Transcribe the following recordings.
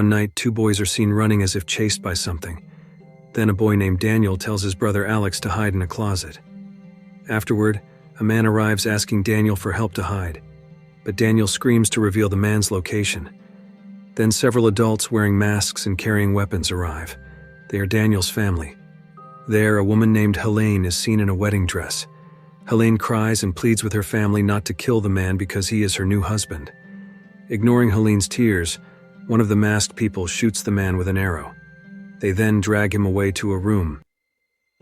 One night, two boys are seen running as if chased by something. Then a boy named Daniel tells his brother Alex to hide in a closet. Afterward, a man arrives asking Daniel for help to hide, but Daniel screams to reveal the man's location. Then several adults wearing masks and carrying weapons arrive. They are Daniel's family. There, a woman named Helene is seen in a wedding dress. Helene cries and pleads with her family not to kill the man because he is her new husband. Ignoring Helene's tears, one of the masked people shoots the man with an arrow. They then drag him away to a room.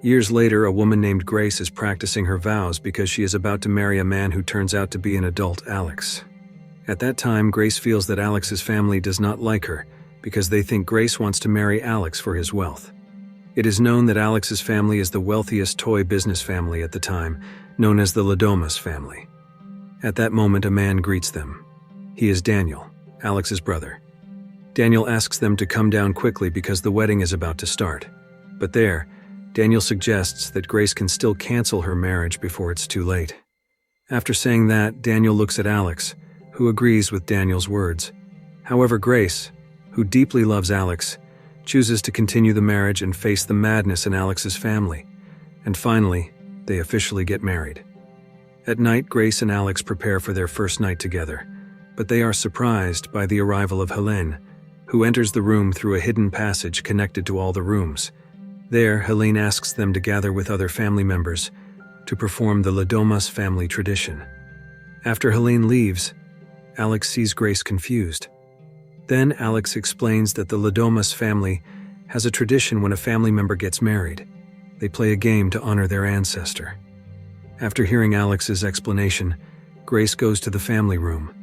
Years later, a woman named Grace is practicing her vows because she is about to marry a man who turns out to be an adult Alex. At that time, Grace feels that Alex's family does not like her because they think Grace wants to marry Alex for his wealth. It is known that Alex's family is the wealthiest toy business family at the time, known as the Ladomas family. At that moment, a man greets them. He is Daniel, Alex's brother. Daniel asks them to come down quickly because the wedding is about to start. But there, Daniel suggests that Grace can still cancel her marriage before it's too late. After saying that, Daniel looks at Alex, who agrees with Daniel's words. However, Grace, who deeply loves Alex, chooses to continue the marriage and face the madness in Alex's family. And finally, they officially get married. At night, Grace and Alex prepare for their first night together, but they are surprised by the arrival of Helene, who enters the room through a hidden passage connected to all the rooms. There, Helene asks them to gather with other family members to perform the Ladomas family tradition. After Helene leaves, Alex sees Grace confused. Then Alex explains that the Ladomas family has a tradition when a family member gets married. They play a game to honor their ancestor. After hearing Alex's explanation, Grace goes to the family room.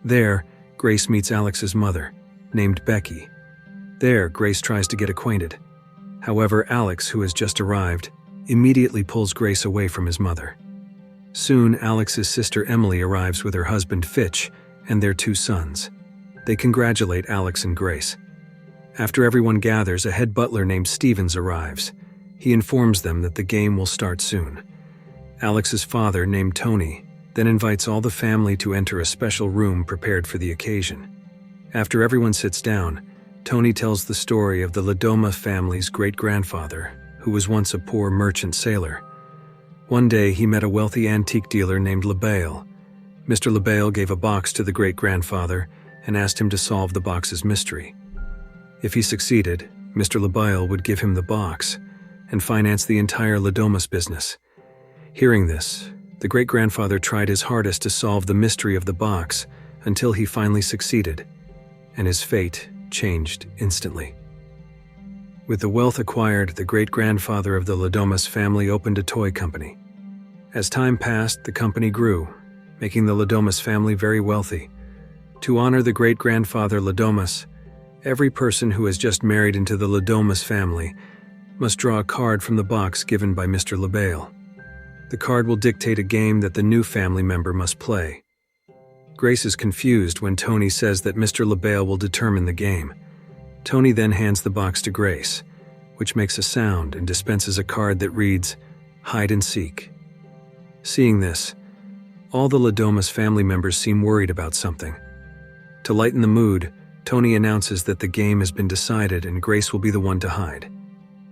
There, Grace meets Alex's mother, named Becky. There, Grace tries to get acquainted. However, Alex, who has just arrived, immediately pulls Grace away from his mother. Soon, Alex's sister Emily arrives with her husband Fitch and their two sons. They congratulate Alex and Grace. After everyone gathers, a head butler named Stevens arrives. He informs them that the game will start soon. Alex's father, named Tony, then invites all the family to enter a special room prepared for the occasion. After everyone sits down, Tony tells the story of the Ladoma family's great-grandfather, who was once a poor merchant sailor. One day, he met a wealthy antique dealer named LaBelle. Mr. LaBelle gave a box to the great-grandfather and asked him to solve the box's mystery. If he succeeded, Mr. LaBelle would give him the box and finance the entire Ladomas business. Hearing this, the great-grandfather tried his hardest to solve the mystery of the box until he finally succeeded, and his fate changed instantly. With the wealth acquired, the great-grandfather of the Ladomas family opened a toy company. As time passed, the company grew, making the Ladomas family very wealthy. To honor the great-grandfather Ladomas, every person who has just married into the Ladomas family must draw a card from the box given by Mr. LaBelle. The card will dictate a game that the new family member must play. Grace is confused when Tony says that Mr. LaBelle will determine the game. Tony then hands the box to Grace, which makes a sound and dispenses a card that reads, "Hide and Seek." Seeing this, all the Ladomas family members seem worried about something. To lighten the mood, Tony announces that the game has been decided and Grace will be the one to hide.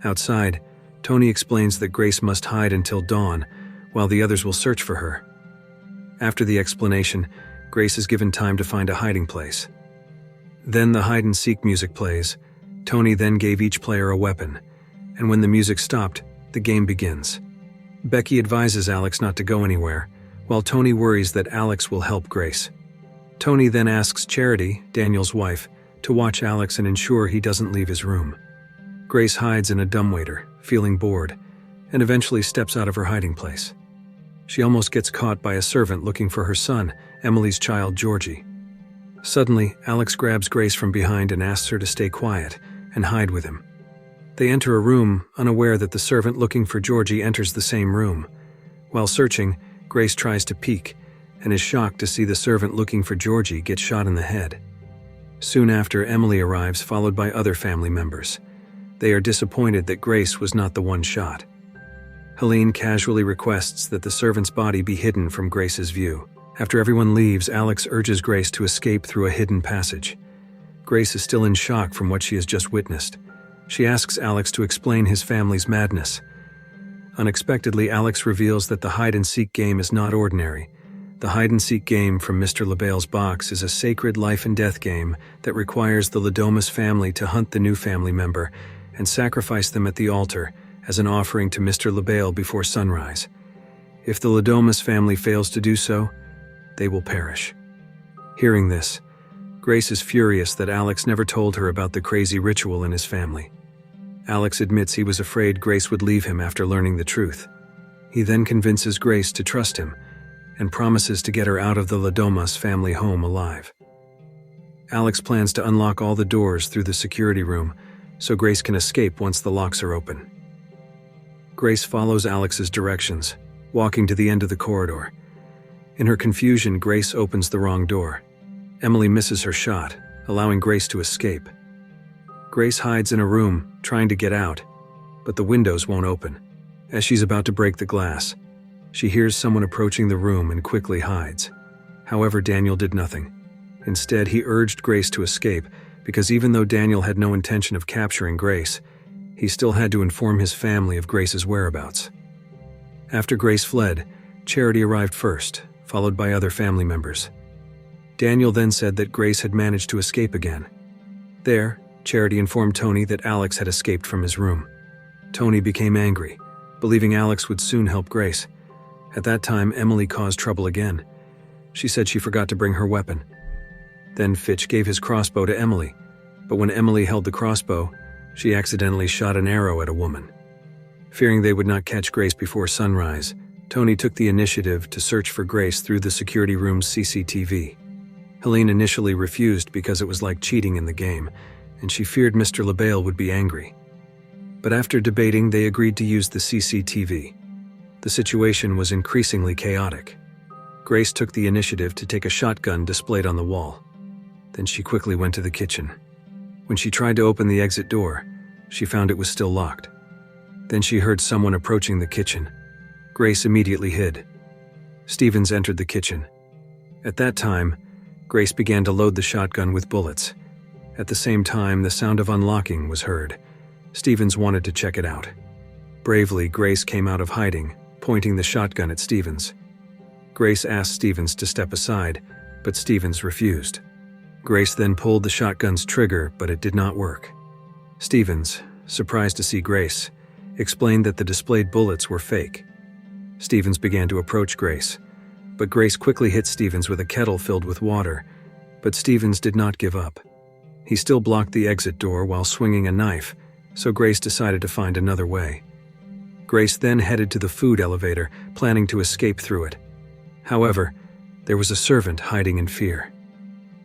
Outside, Tony explains that Grace must hide until dawn, while the others will search for her. After the explanation, Grace is given time to find a hiding place. Then the hide-and-seek music plays. Tony then gave each player a weapon, and when the music stopped, the game begins. Becky advises Alex not to go anywhere, while Tony worries that Alex will help Grace. Tony then asks Charity, Daniel's wife, to watch Alex and ensure he doesn't leave his room. Grace hides in a dumbwaiter, feeling bored, and eventually steps out of her hiding place. She almost gets caught by a servant looking for her son, Emily's child Georgie. Suddenly, Alex grabs Grace from behind and asks her to stay quiet and hide with him. They enter a room, unaware that the servant looking for Georgie enters the same room. While searching, Grace tries to peek and is shocked to see the servant looking for Georgie get shot in the head. Soon after, Emily arrives, followed by other family members. They are disappointed that Grace was not the one shot. Helene casually requests that the servant's body be hidden from Grace's view. After everyone leaves, Alex urges Grace to escape through a hidden passage. Grace is still in shock from what she has just witnessed. She asks Alex to explain his family's madness. Unexpectedly, Alex reveals that the hide-and-seek game is not ordinary. The hide-and-seek game from Mr. LaBelle's box is a sacred life-and-death game that requires the Ladomas family to hunt the new family member and sacrifice them at the altar as an offering to Mr. LaBelle before sunrise. If the Ladomas family fails to do so, they will perish. Hearing this, Grace is furious that Alex never told her about the crazy ritual in his family. Alex admits he was afraid Grace would leave him after learning the truth. He then convinces Grace to trust him and promises to get her out of the Ladomas family home alive. Alex plans to unlock all the doors through the security room so Grace can escape once the locks are open. Grace follows Alex's directions, walking to the end of the corridor. In her confusion, Grace opens the wrong door. Emily misses her shot, allowing Grace to escape. Grace hides in a room, trying to get out, but the windows won't open. As she's about to break the glass, she hears someone approaching the room and quickly hides. However, Daniel did nothing. Instead, he urged Grace to escape because even though Daniel had no intention of capturing Grace, he still had to inform his family of Grace's whereabouts. After Grace fled, Charity arrived first, followed by other family members. Daniel then said that Grace had managed to escape again. There, Charity informed Tony that Alex had escaped from his room. Tony became angry, believing Alex would soon help Grace. At that time, Emily caused trouble again. She said she forgot to bring her weapon. Then Fitch gave his crossbow to Emily, but when Emily held the crossbow, she accidentally shot an arrow at a woman. Fearing they would not catch Grace before sunrise, Tony took the initiative to search for Grace through the security room's CCTV. Helene initially refused because it was like cheating in the game, and she feared Mr. LaBelle would be angry. But after debating, they agreed to use the CCTV. The situation was increasingly chaotic. Grace took the initiative to take a shotgun displayed on the wall. Then she quickly went to the kitchen. When she tried to open the exit door, she found it was still locked. Then she heard someone approaching the kitchen. Grace immediately hid. Stevens entered the kitchen. At that time, Grace began to load the shotgun with bullets. At the same time, the sound of unlocking was heard. Stevens wanted to check it out. Bravely, Grace came out of hiding, pointing the shotgun at Stevens. Grace asked Stevens to step aside, but Stevens refused. Grace then pulled the shotgun's trigger, but it did not work. Stevens, surprised to see Grace, explained that the displayed bullets were fake. Stevens began to approach Grace, but Grace quickly hit Stevens with a kettle filled with water, but Stevens did not give up. He still blocked the exit door while swinging a knife, so Grace decided to find another way. Grace then headed to the food elevator, planning to escape through it. However, there was a servant hiding in fear.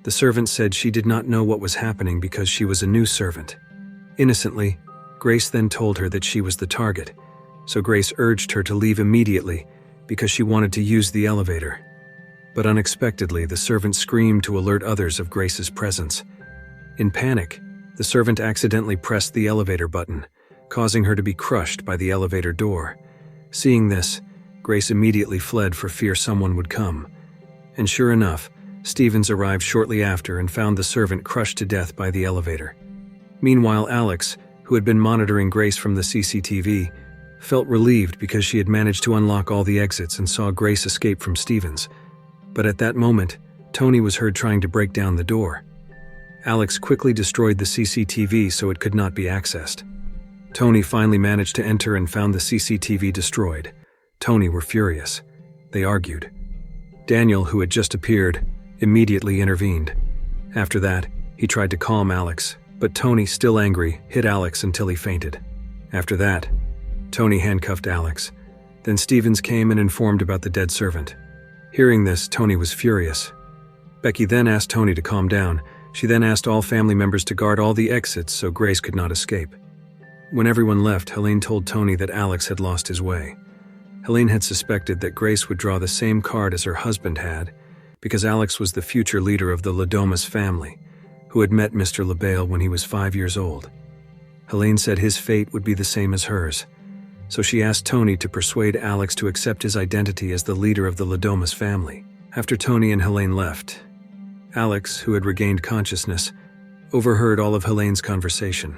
The servant said she did not know what was happening because she was a new servant. Innocently, Grace then told her that she was the target, so Grace urged her to leave immediately because she wanted to use the elevator. But unexpectedly, the servant screamed to alert others of Grace's presence. In panic, the servant accidentally pressed the elevator button, causing her to be crushed by the elevator door. Seeing this, Grace immediately fled for fear someone would come. And sure enough, Stevens arrived shortly after and found the servant crushed to death by the elevator. Meanwhile, Alex, who had been monitoring Grace from the CCTV, felt relieved because she had managed to unlock all the exits and saw Grace escape from Stevens. But at that moment, Tony was heard trying to break down the door. Alex quickly destroyed the CCTV so it could not be accessed. Tony finally managed to enter and found the CCTV destroyed. Tony were furious. They argued. Daniel, who had just appeared, immediately intervened. After that, he tried to calm Alex, but Tony, still angry, hit Alex until he fainted. After that, Tony handcuffed Alex. Then Stevens came and informed about the dead servant. Hearing this, Tony was furious. Becky then asked Tony to calm down. She then asked all family members to guard all the exits so Grace could not escape. When everyone left, Helene told Tony that Alex had lost his way. Helene had suspected that Grace would draw the same card as her husband had, because Alex was the future leader of the Ladomas family, who had met Mr. LaBelle when he was 5 years old. Helene said his fate would be the same as hers, so she asked Tony to persuade Alex to accept his identity as the leader of the Ladomas family. After Tony and Helene left, Alex, who had regained consciousness, overheard all of Helene's conversation.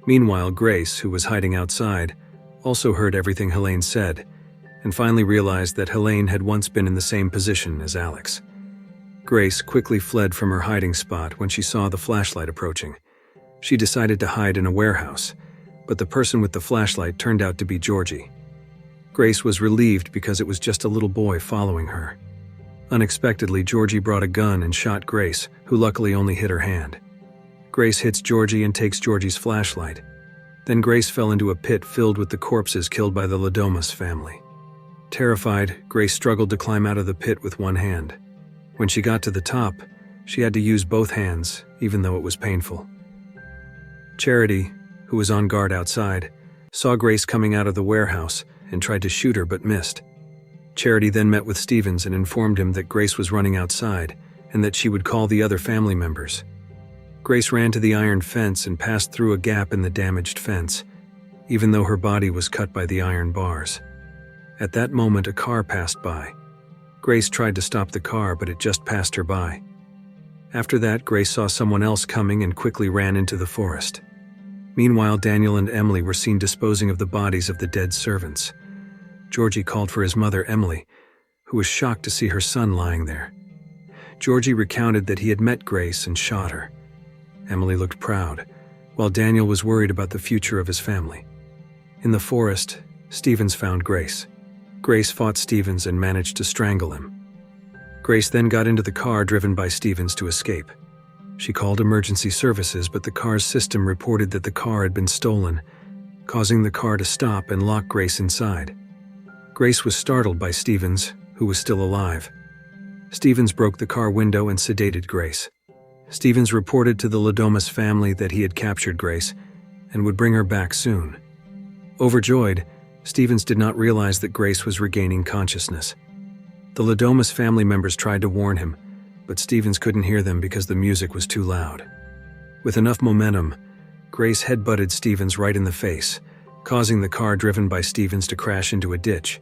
Meanwhile, Grace, who was hiding outside, also heard everything Helene said, and finally realized that Helene had once been in the same position as Alex. Grace quickly fled from her hiding spot when she saw the flashlight approaching. She decided to hide in a warehouse, but the person with the flashlight turned out to be Georgie. Grace was relieved because it was just a little boy following her. Unexpectedly, Georgie brought a gun and shot Grace, who luckily only hit her hand. Grace hits Georgie and takes Georgie's flashlight. Then Grace fell into a pit filled with the corpses killed by the Ladomas family. Terrified, Grace struggled to climb out of the pit with one hand. When she got to the top, she had to use both hands, even though it was painful. Charity, who was on guard outside, saw Grace coming out of the warehouse and tried to shoot her but missed. Charity then met with Stevens and informed him that Grace was running outside and that she would call the other family members. Grace ran to the iron fence and passed through a gap in the damaged fence, even though her body was cut by the iron bars. At that moment, a car passed by. Grace tried to stop the car, but it just passed her by. After that, Grace saw someone else coming and quickly ran into the forest. Meanwhile, Daniel and Emily were seen disposing of the bodies of the dead servants. Georgie called for his mother, Emily, who was shocked to see her son lying there. Georgie recounted that he had met Grace and shot her. Emily looked proud, while Daniel was worried about the future of his family. In the forest, Stevens found Grace. Grace fought Stevens and managed to strangle him. Grace then got into the car driven by Stevens to escape. She called emergency services, but the car's system reported that the car had been stolen, causing the car to stop and lock Grace inside. Grace was startled by Stevens, who was still alive. Stevens broke the car window and sedated Grace. Stevens reported to the Ladomas family that he had captured Grace and would bring her back soon. Overjoyed, Stevens did not realize that Grace was regaining consciousness. The Ladomas family members tried to warn him, but Stevens couldn't hear them because the music was too loud. With enough momentum, Grace headbutted Stevens right in the face, causing the car driven by Stevens to crash into a ditch.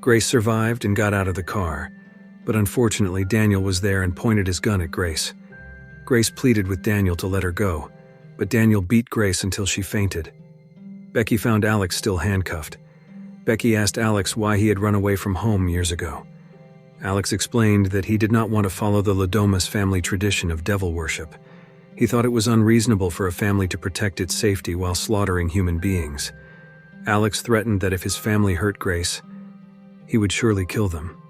Grace survived and got out of the car, but unfortunately Daniel was there and pointed his gun at Grace. Grace pleaded with Daniel to let her go, but Daniel beat Grace until she fainted. Becky found Alex still handcuffed. Becky asked Alex why he had run away from home years ago. Alex explained that he did not want to follow the Ladomas family tradition of devil worship. He thought it was unreasonable for a family to protect its safety while slaughtering human beings. Alex threatened that if his family hurt Grace, he would surely kill them.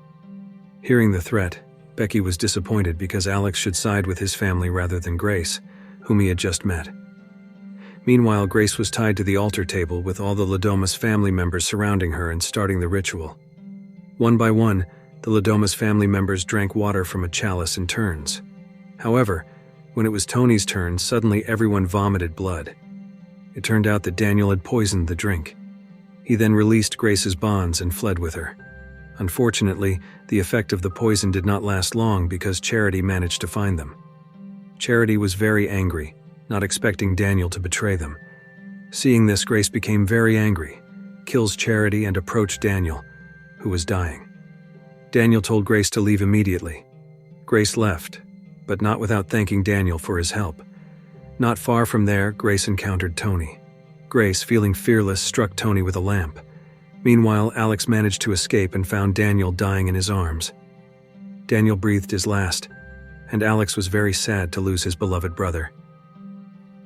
Hearing the threat, Becky was disappointed because Alex should side with his family rather than Grace, whom he had just met. Meanwhile, Grace was tied to the altar table with all the Ladomas family members surrounding her and starting the ritual. One by one, the Ladomas family members drank water from a chalice in turns. However, when it was Tony's turn, suddenly everyone vomited blood. It turned out that Daniel had poisoned the drink. He then released Grace's bonds and fled with her. Unfortunately, the effect of the poison did not last long because Charity managed to find them. Charity was very angry, not expecting Daniel to betray them. Seeing this, Grace became very angry, kills Charity and approached Daniel, who was dying. Daniel told Grace to leave immediately. Grace left, but not without thanking Daniel for his help. Not far from there, Grace encountered Tony. Grace, feeling fearless, struck Tony with a lamp. Meanwhile, Alex managed to escape and found Daniel dying in his arms. Daniel breathed his last, and Alex was very sad to lose his beloved brother.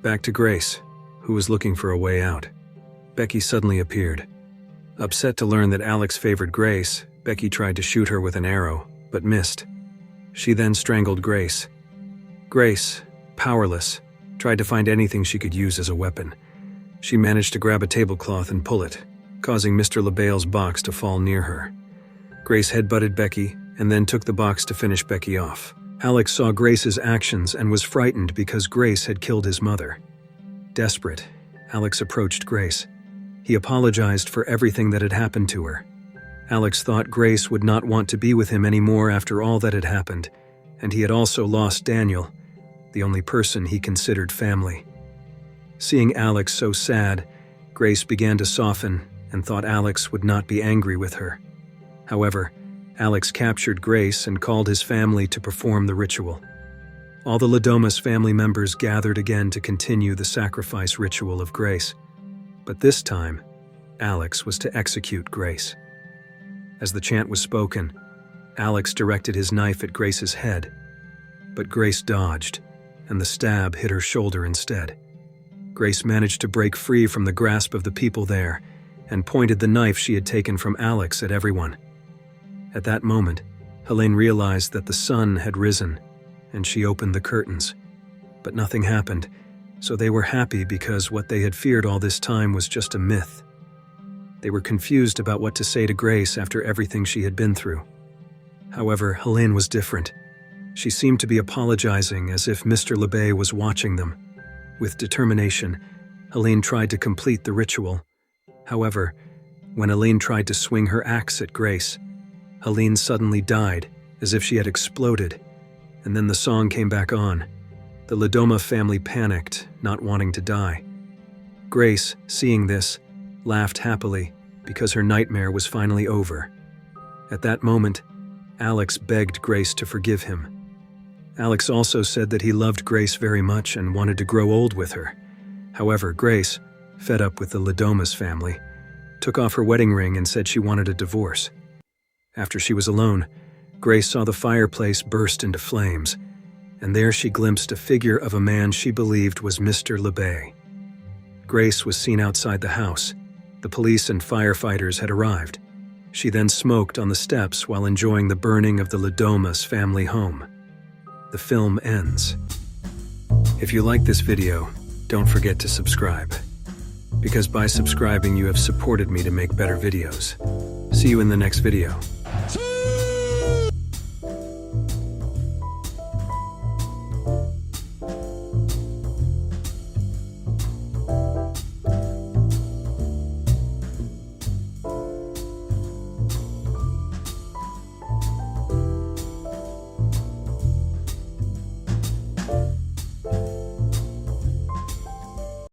Back to Grace, who was looking for a way out. Becky suddenly appeared. Upset to learn that Alex favored Grace, Becky tried to shoot her with an arrow, but missed. She then strangled Grace. Grace, powerless, tried to find anything she could use as a weapon. She managed to grab a tablecloth and pull it, causing Mr. LaBelle's box to fall near her. Grace headbutted Becky and then took the box to finish Becky off. Alex saw Grace's actions and was frightened because Grace had killed his mother. Desperate, Alex approached Grace. He apologized for everything that had happened to her. Alex thought Grace would not want to be with him anymore after all that had happened, and he had also lost Daniel, the only person he considered family. Seeing Alex so sad, Grace began to soften and thought Alex would not be angry with her. However, Alex captured Grace and called his family to perform the ritual. All the Ladomas family members gathered again to continue the sacrifice ritual of Grace. But this time, Alex was to execute Grace. As the chant was spoken, Alex directed his knife at Grace's head, but Grace dodged, and the stab hit her shoulder instead. Grace managed to break free from the grasp of the people there and pointed the knife she had taken from Alex at everyone. At that moment, Helene realized that the sun had risen, and she opened the curtains. But nothing happened, so they were happy because what they had feared all this time was just a myth. They were confused about what to say to Grace after everything she had been through. However, Helene was different. She seemed to be apologizing as if Mr. LeBay was watching them. With determination, Helene tried to complete the ritual. However, when Helene tried to swing her axe at Grace, Helene suddenly died, as if she had exploded, and then the song came back on. The Ladoma family panicked, not wanting to die. Grace, seeing this, laughed happily because her nightmare was finally over. At that moment, Alex begged Grace to forgive him. Alex also said that he loved Grace very much and wanted to grow old with her. However, Grace, fed up with the Ladomas family, took off her wedding ring and said she wanted a divorce. After she was alone, Grace saw the fireplace burst into flames, and there she glimpsed a figure of a man she believed was Mr. LeBay. Grace was seen outside the house. The police and firefighters had arrived. She then smoked on the steps while enjoying the burning of the Ladomas family home. The film ends. If you like this video, don't forget to subscribe, because by subscribing you have supported me to make better videos. See you in the next video.